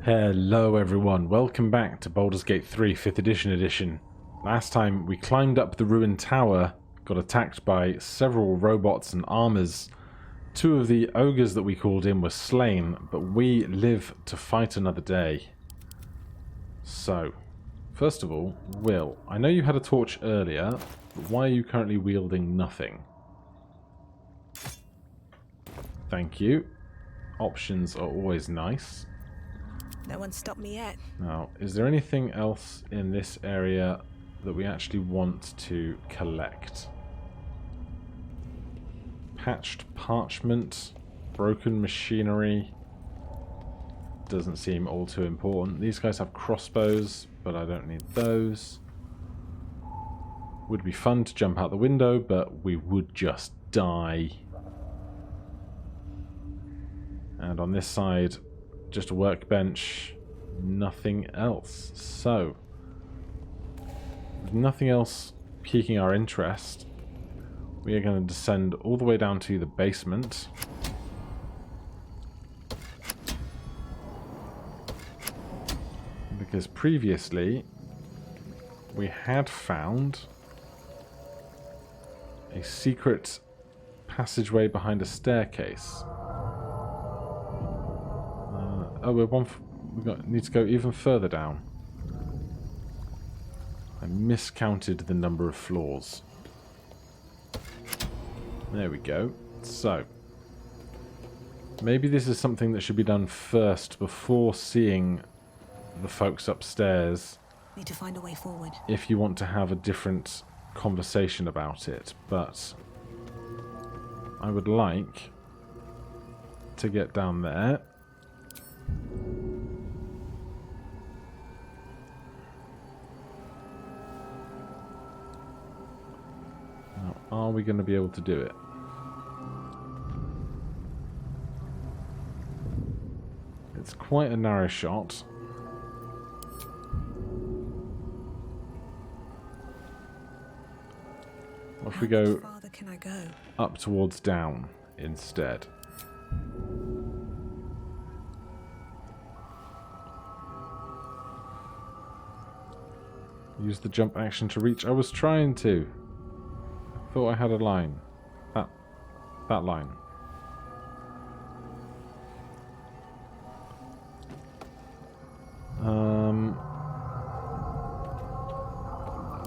Hello everyone, welcome back to Baldur's Gate 3 5th edition. Last time we climbed up the ruined tower, got attacked by several robots and armors. Two of the ogres that we called in were slain, but we live to fight another day. So, first of all, Wyll, I know you had a torch earlier, but why are you currently wielding nothing? Thank you. Options are always nice. No one stopped me yet. Now, is there anything else in this area that we actually want to collect? Patched parchment, broken machinery. Doesn't seem all too important. These guys have crossbows, but I don't need those. Would be fun to jump out the window, but we would just die. And on this side, just a workbench, nothing else. So, with nothing else piquing our interest, we are going to descend all the way down to the basement. Because previously, we had found a secret passageway behind a staircase. Oh, we need to go even further down. I miscounted the number of floors. There we go. So, maybe this is something that should be done first before seeing the folks upstairs. Need to find a way forward. If you want to have a different conversation about it, but I would like to get down there. Now, are we going to be able to do it? It's quite a narrow shot. What if we go How farther can I go? up towards down instead? Use the jump action to reach. I was trying to. I thought I had a line. That line.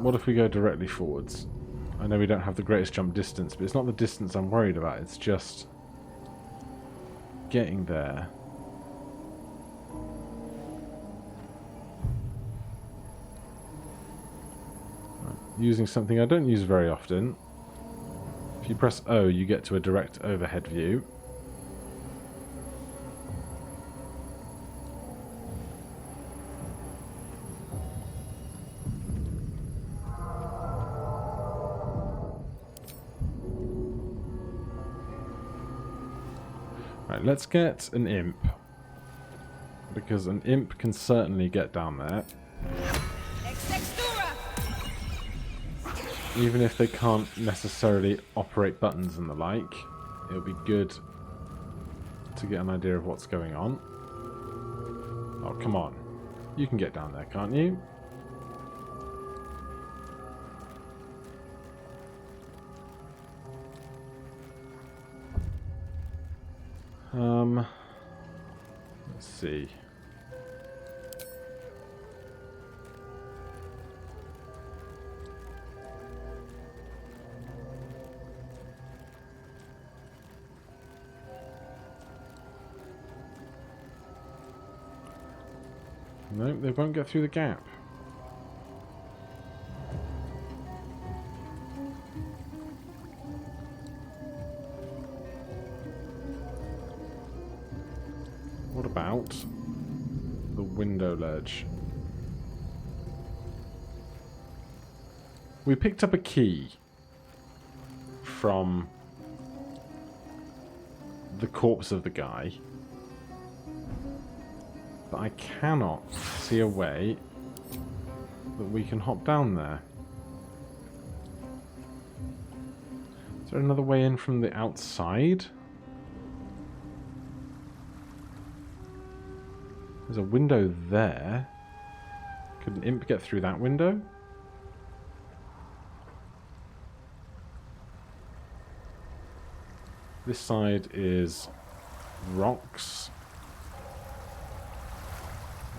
What if we go directly forwards? I know we don't have the greatest jump distance, but it's not the distance I'm worried about. It's just getting there. Using something I don't use very often. If you press O, you get to a direct overhead view. Right, let's get an imp. Because an imp can certainly get down there. Even if they can't necessarily operate buttons and the like, it'll be good to get an idea of what's going on. Oh, come on. You can get down there, can't you? Let's see. No, they won't get through the gap. What about the window ledge? We picked up a key from the corpse of the guy. But I cannot see a way that we can hop down there. Is there another way in from the outside? There's a window there. Could an imp get through that window? This side is rocks.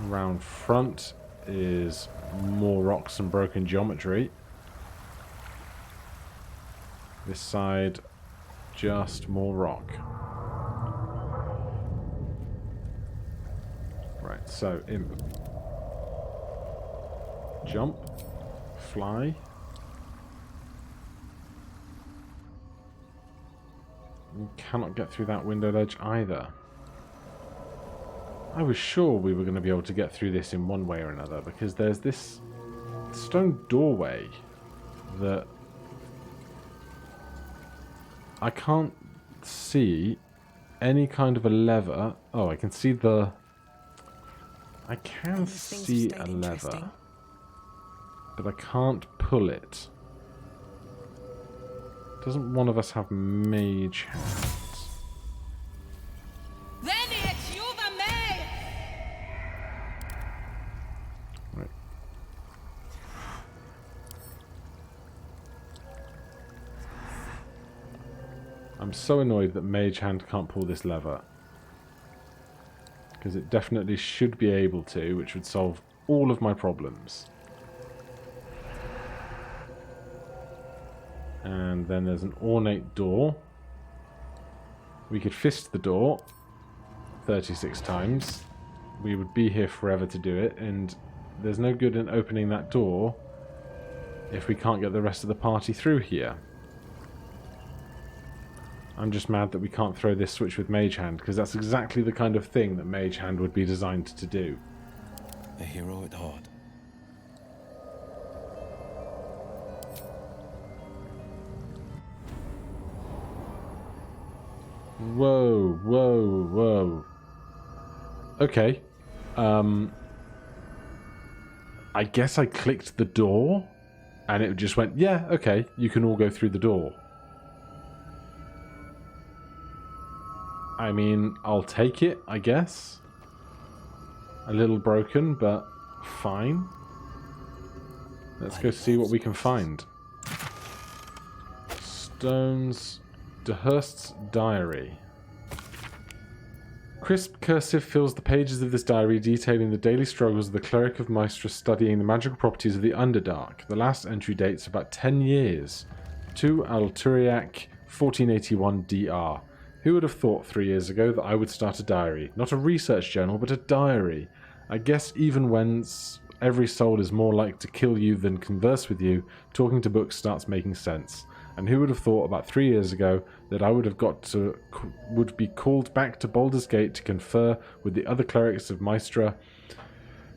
Around front is more rocks and broken geometry. This side, just more rock. Right, so imp. Jump. Fly. You cannot get through that window ledge either. I was sure we were going to be able to get through this in one way or another, because there's this stone doorway that I can't see any kind of a lever. Oh, I can see the... I can see a lever, but I can't pull it. Doesn't one of us have mage hands? Right. I'm so annoyed that mage hand can't pull this lever, because it definitely should be able to, which would solve all of my problems. And then there's an ornate door. We could fist the door 36 times. We would be here forever to do it, and there's no good in opening that door if we can't get the rest of the party through here. I'm just mad that we can't throw this switch with Mage Hand, because that's exactly the kind of thing that Mage Hand would be designed to do. A hero at heart. Whoa, whoa, whoa. Okay. I guess I clicked the door, and it just went, yeah, okay, you can all go through the door. I mean, I'll take it, I guess. A little broken, but fine. Let's go see what we can find. Stones... Dehurst's diary. Crisp cursive fills the pages of this diary, detailing the daily struggles of the cleric of Maestra studying the magical properties of the Underdark. The last entry dates about 10 years. To Alturiac, 1481 DR. Who would have thought 3 years ago that I would start a diary? Not a research journal, but a diary. I guess even when every soul is more like to kill you than converse with you, talking to books starts making sense. And who would have thought about 3 years ago that I would be called back to Baldur's Gate to confer with the other clerics of Maestra,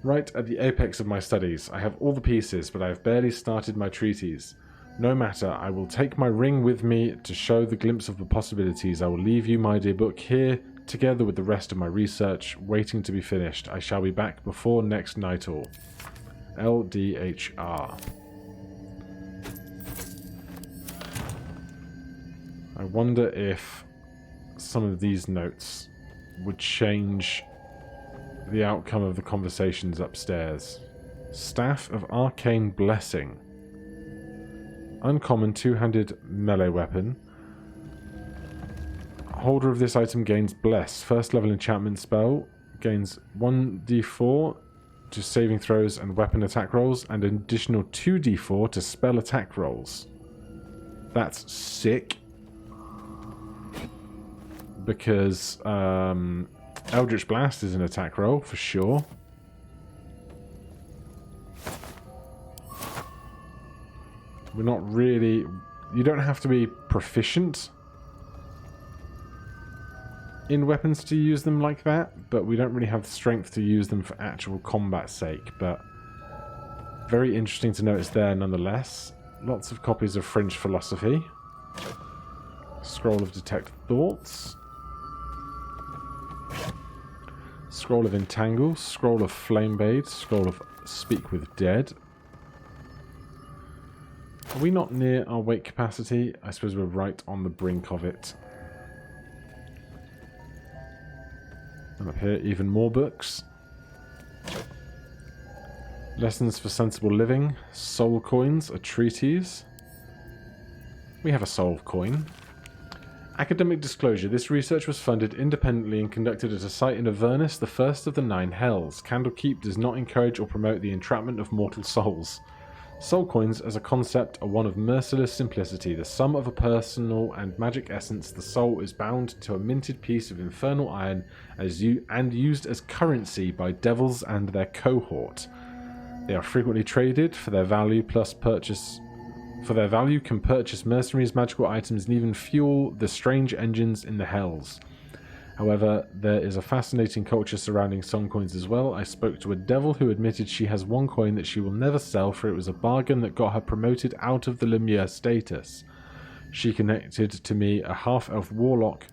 right at the apex of my studies. I have all the pieces, but I have barely started my treatise. No matter, I will take my ring with me to show the glimpse of the possibilities. I will leave you, my dear book, here, together with the rest of my research, waiting to be finished. I shall be back before next nightfall. LDHR. I wonder if some of these notes would change the outcome of the conversations upstairs. Staff of Arcane Blessing. Uncommon two-handed melee weapon. Holder of this item gains Bless. First level enchantment spell. Gains 1d4 to saving throws and weapon attack rolls, and an additional 2d4 to spell attack rolls. That's sick. Because Eldritch Blast is an attack roll, for sure. We're not really... You don't have to be proficient in weapons to use them like that, but we don't really have the strength to use them for actual combat's sake. But very interesting to notice there nonetheless. Lots of copies of Fringe Philosophy. Scroll of Detect Thoughts. Scroll of Entangle, Scroll of Flamebade, Scroll of Speak with Dead. Are we not near our weight capacity? I suppose we're right on the brink of it. And up here, even more books. Lessons for Sensible Living. Soul Coins, a treatise. We have a soul coin. Academic disclosure. This research was funded independently and conducted at a site in Avernus, the first of the 9 hells. Candlekeep does not encourage or promote the entrapment of mortal souls. Soul coins as a concept are one of merciless simplicity. The sum of a personal and magic essence, the soul is bound to a minted piece of infernal iron and used as currency by devils and their cohort. They are frequently traded for their value can purchase mercenaries, magical items, and even fuel the strange engines in the hells. However, there is a fascinating culture surrounding soul coins as well. I spoke to a devil who admitted she has one coin that she will never sell, for it was a bargain that got her promoted out of the Lemure status. She connected to me a half-elf warlock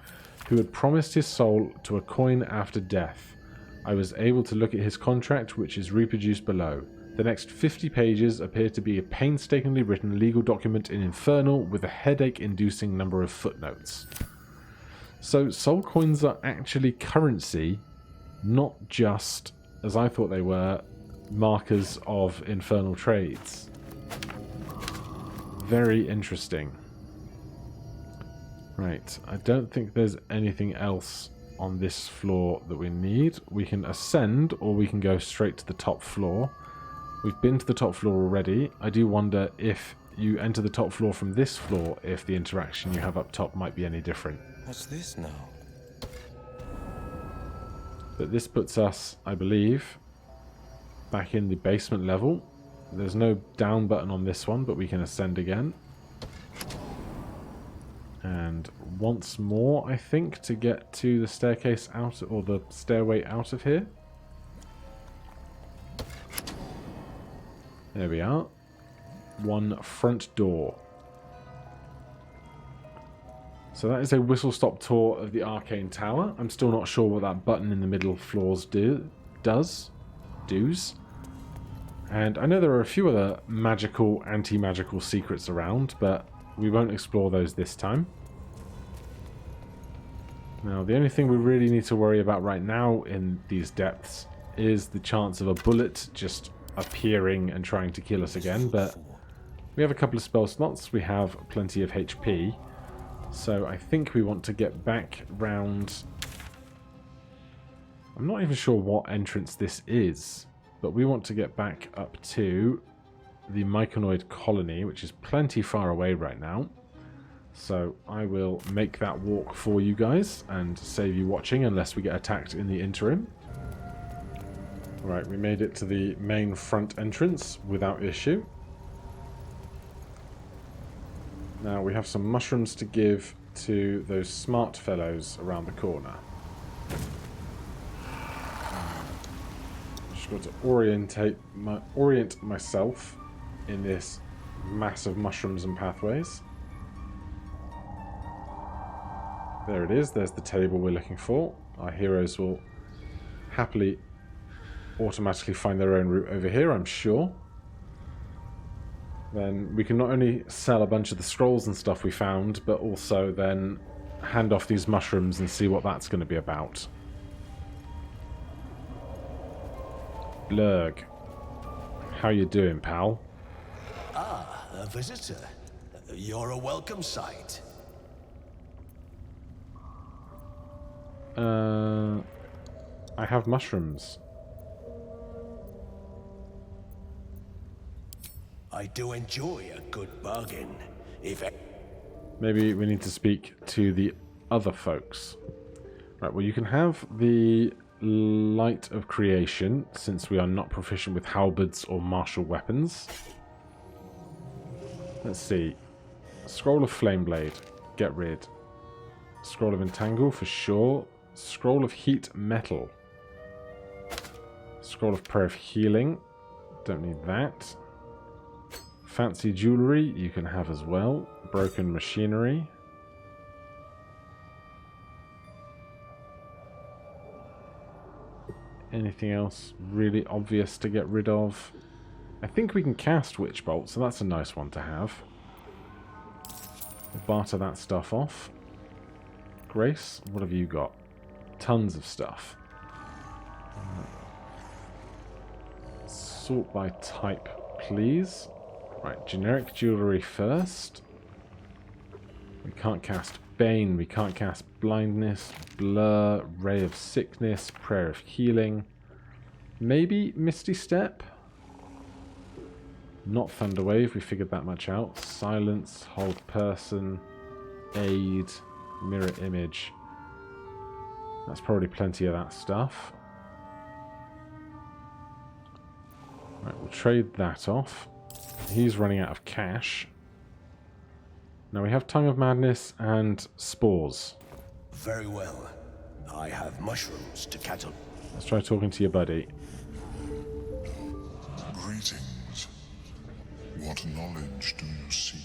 who had promised his soul to a coin after death. I was able to look at his contract, which is reproduced below. The next 50 pages appear to be a painstakingly written legal document in Infernal with a headache-inducing number of footnotes. So soul coins are actually currency, not just, as I thought they were, markers of infernal trades. Very interesting. Right, I don't think there's anything else on this floor that we need. We can ascend, or we can go straight to the top floor. We've been to the top floor already. I do wonder if you enter the top floor from this floor, if the interaction you have up top might be any different. What's this now? But this puts us, I believe, back in the basement level. There's no down button on this one, but we can ascend again. And once more, I think, to get to the staircase out, or the stairway out of here. There we are. One front door. So that is a whistle-stop tour of the Arcane Tower. I'm still not sure what that button in the middle floors does. And I know there are a few other magical, anti-magical secrets around, but we won't explore those this time. Now, the only thing we really need to worry about right now in these depths is the chance of a bullet just appearing and trying to kill us again, but we have a couple of spell slots, we have plenty of HP, so I think we want to get back round. I'm not even sure what entrance this is, but we want to get back up to the Myconoid colony, which is plenty far away right now. So I will make that walk for you guys and save you watching unless we get attacked in the interim. Right, we made it to the main front entrance without issue. Now we have some mushrooms to give to those smart fellows around the corner. Just got to orient myself in this mass of mushrooms and pathways. There it is, there's the table we're looking for. Our heroes will happily automatically find their own route over here, I'm sure. Then we can not only sell a bunch of the scrolls and stuff we found, but also then hand off these mushrooms and see what that's going to be about. Blurg, how you doing, pal? Ah, a visitor. You're a welcome sight. I have mushrooms. I do enjoy a good bargain. Maybe we need to speak to the other folks. Right, well, you can have the Light of Creation, since we are not proficient with halberds or martial weapons. Let's see. Scroll of Flameblade. Get rid. Scroll of Entangle, for sure. Scroll of Heat Metal. Scroll of Prayer of Healing. Don't need that. Fancy Jewellery, you can have as well. Broken Machinery. Anything else really obvious to get rid of? I think we can cast Witch Bolt, so that's a nice one to have. We'll barter that stuff off. Grace, what have you got? Tons of stuff. Sort by type, please. Right, generic jewellery first. We can't cast Bane, we can't cast Blindness, Blur, Ray of Sickness, Prayer of Healing. Maybe Misty Step? Not Thunderwave, we figured that much out. Silence, Hold Person, Aid, Mirror Image. That's probably plenty of that stuff. Right, we'll trade that off. He's running out of cash. Now we have Tongue of Madness and Spores. Very well. I have mushrooms to catch up. Let's try talking to your buddy. Greetings. What knowledge do you seek?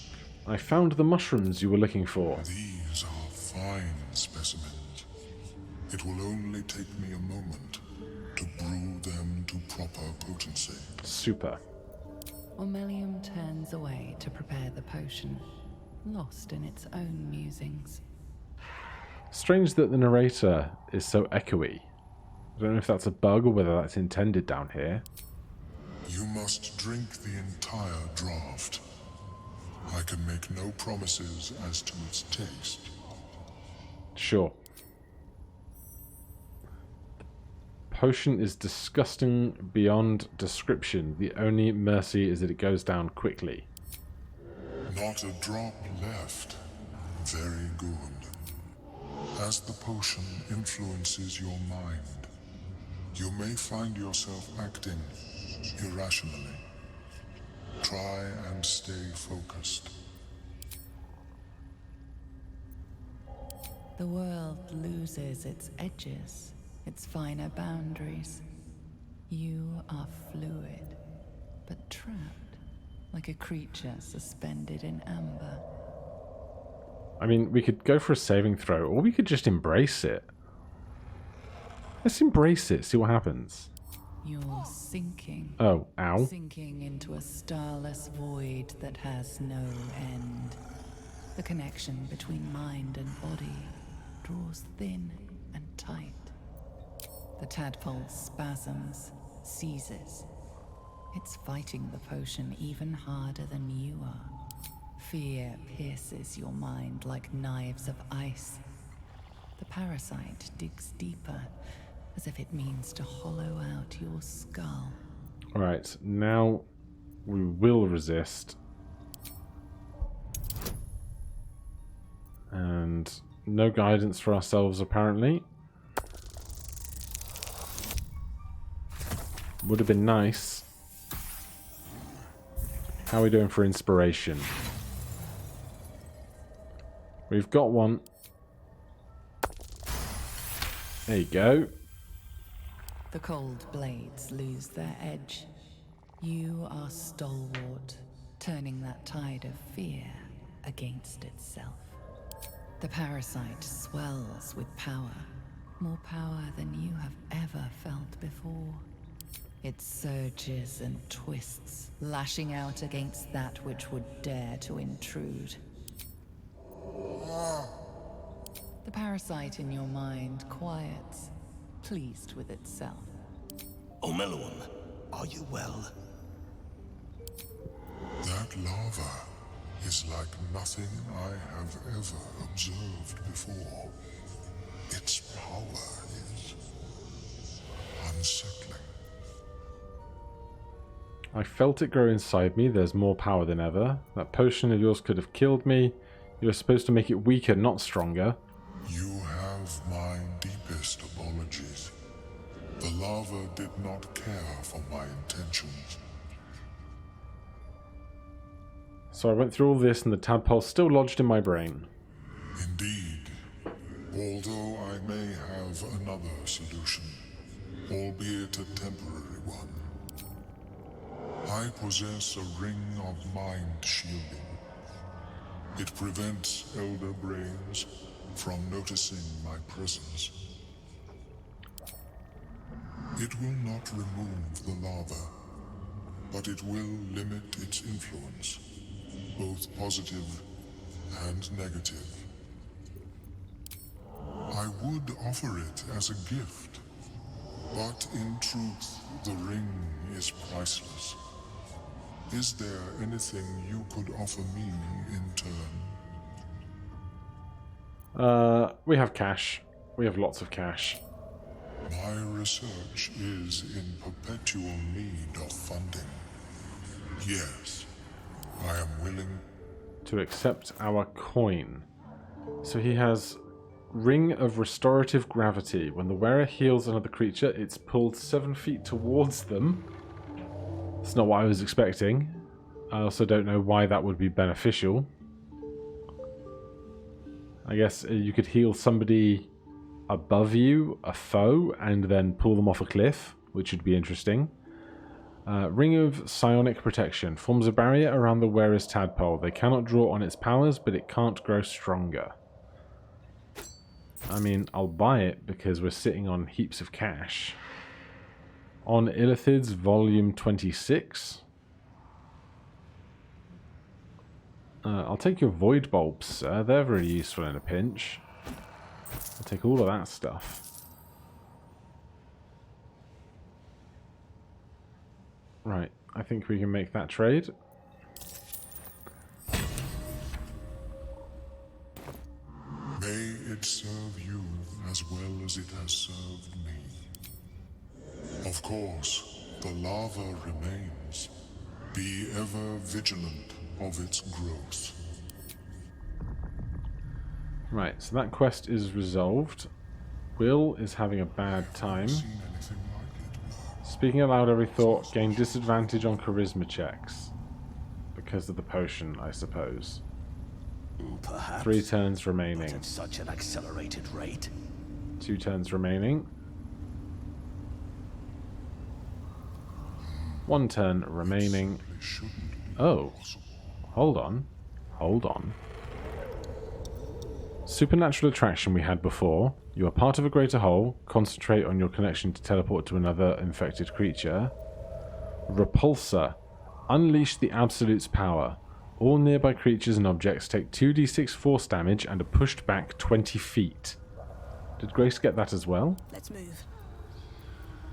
I found the mushrooms you were looking for. These are fine specimens. It will only take me a moment to brew them to proper potency. Super. Ormelium turns away to prepare the potion, lost in its own musings. Strange that the narrator is so echoey. I don't know if that's a bug or whether that's intended down here. You must drink the entire draft. I can make no promises as to its taste. Sure. Potion is disgusting beyond description. The only mercy is that it goes down quickly. Not a drop left. Very good. As the potion influences your mind, you may find yourself acting irrationally. Try and stay focused. The world loses its edges, its finer boundaries. You are fluid, but trapped, like a creature suspended in amber. I mean, we could go for a saving throw, or we could just embrace it. Let's embrace it, see what happens. You're sinking. Oh, ow. Sinking into a starless void that has no end. The connection between mind and body draws thin and tight. The tadpole spasms, seizes. It's fighting the potion even harder than you are. Fear pierces your mind like knives of ice. The parasite digs deeper, as if it means to hollow out your skull. Alright, now we will resist. And no guidance for ourselves, apparently. Would have been nice. How are we doing for inspiration? We've got one. There you go. The cold blades lose their edge. You are stalwart, turning that tide of fear against itself. The parasite swells with power, more power than you have ever felt before. It surges and twists, lashing out against that which would dare to intrude. The parasite in your mind quiets, pleased with itself. Omeluum, are you well? That lava is like nothing I have ever observed before. Its power is unsettling. I felt it grow inside me. There's more power than ever. That potion of yours could have killed me. You're supposed to make it weaker, not stronger. You have my deepest apologies. The lava did not care for my intentions. So I went through all this and the tadpole's still lodged in my brain. Indeed, although I may have another solution, albeit a temporary one. I possess a ring of mind shielding. It prevents elder brains from noticing my presence. It will not remove the lava, but it will limit its influence, both positive and negative. I would offer it as a gift, but in truth, The ring is priceless. Is there anything you could offer me in turn? We have cash. We have lots of cash. My research is in perpetual need of funding. Yes, I am willing To accept our coin. So he has Ring of Restorative Gravity. When the wearer heals another creature, it's pulled 7 feet towards them. That's not what I was expecting. I also don't know why that would be beneficial. I guess you could heal somebody above you, a foe, and then pull them off a cliff, which would be interesting. Ring of Psionic Protection. Forms a barrier around the wearer's tadpole. They cannot draw on its powers, but it can't grow stronger. I mean, I'll buy it because we're sitting on heaps of cash. On Illithid's Volume 26. I'll take your Void Bulbs, sir. They're very useful in a pinch. I'll take all of that stuff. Right, I think we can make that trade. May it serve you as well as it has served me. Of course, the lava remains. Be ever vigilant of its growth. Right, so that quest is resolved. Wyll is having a bad time. Seen anything like it? Speaking aloud every thought, gain disadvantage on charisma checks. Because of the potion, I suppose. Perhaps. 3 turns But remaining. at such an accelerated rate. 2 turns remaining. 1 turn remaining. It shouldn't be Oh, possible. hold on. Hold on. Supernatural attraction we had before. You are part of a greater whole. Concentrate on your connection to teleport to another infected creature. Repulsor. Unleash the Absolute's power. All nearby creatures and objects take 2d6 force damage and are pushed back 20 feet. Did Grace get that as well? Let's move.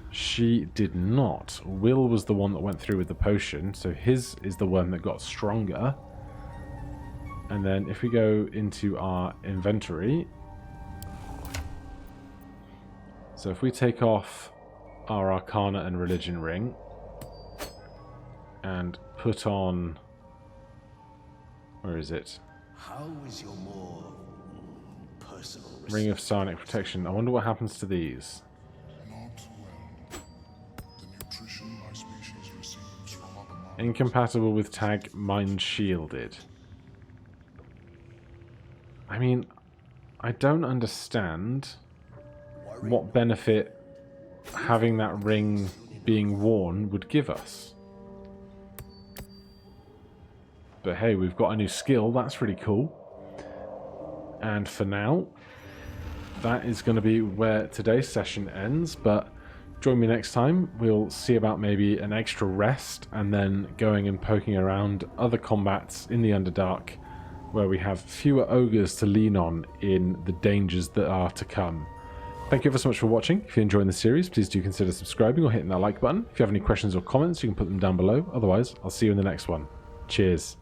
She did not. Wyll was the one that went through with the potion, so his is the one that got stronger. And then if we go into our inventory, so if we take off our Arcana and Religion ring and put on, where is it? How is your more personal Ring of Psionic Protection. I wonder what happens to these. Not well. The nutrition my species receives from other minds. Incompatible with tag Mind Shielded. I mean, I don't understand what benefit having that ring being worn would give us. But hey, we've got a new skill, that's pretty cool. And for now, that is going to be where today's session ends, but join me next time. We'll see about maybe an extra rest and then going and poking around other combats in the Underdark where we have fewer ogres to lean on in the dangers that are to come. Thank you ever so much for watching. If you're enjoying the series, please do consider subscribing or hitting that like button. If you have any questions or comments, you can put them down below. Otherwise, I'll see you in the next one. Cheers.